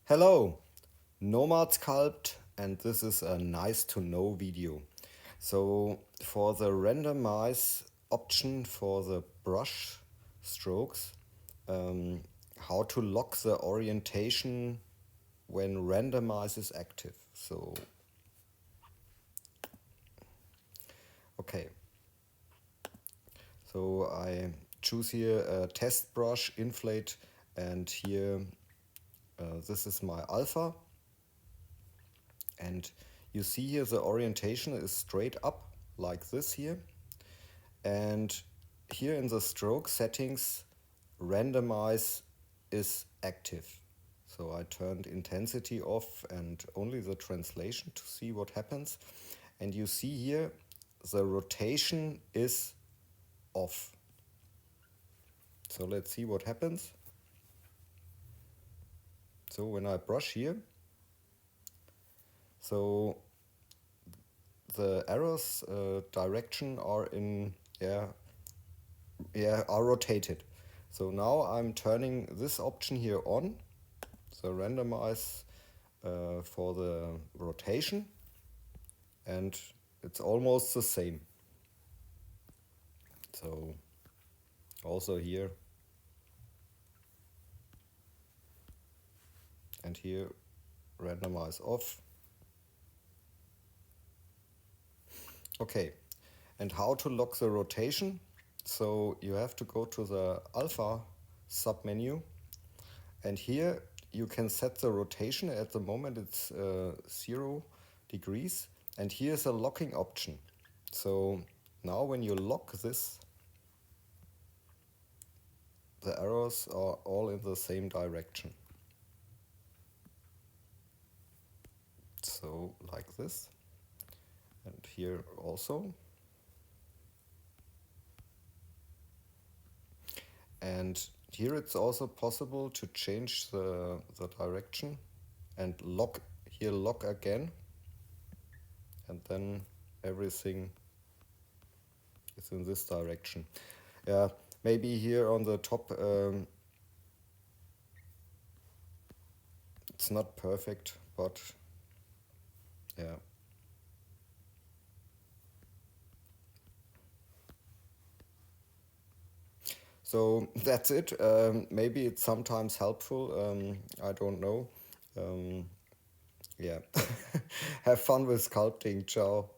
Hello, Nomad Sculpt, and this is a nice to know video. So for the randomize option for the brush strokes, how to lock the orientation when randomize is active. Okay, so I choose here a test brush, inflate, and here this is my alpha. And you see here the orientation is straight up like this here. And here in the stroke settings, randomize is active. So I turned intensity off and only the translation to see what happens. And you see here the rotation is off. So let's see what happens. So when I brush here, so the arrows direction are in are rotated. So now I'm turning this option here on, the randomize for the rotation, and it's almost the same. So also here and here randomize off. Okay, and how to lock the rotation? So you have to go to the alpha submenu, and here you can set the rotation. At the moment it's 0 degrees, and here's a locking option. So now when you lock this, the arrows are all in the same direction. So like this, and here also. And here it's also possible to change the direction and lock again, and then everything is in this direction. Yeah, maybe here on the top it's not perfect, but yeah. So that's it. Maybe it's sometimes helpful. I don't know. Yeah. Have fun with sculpting. Ciao.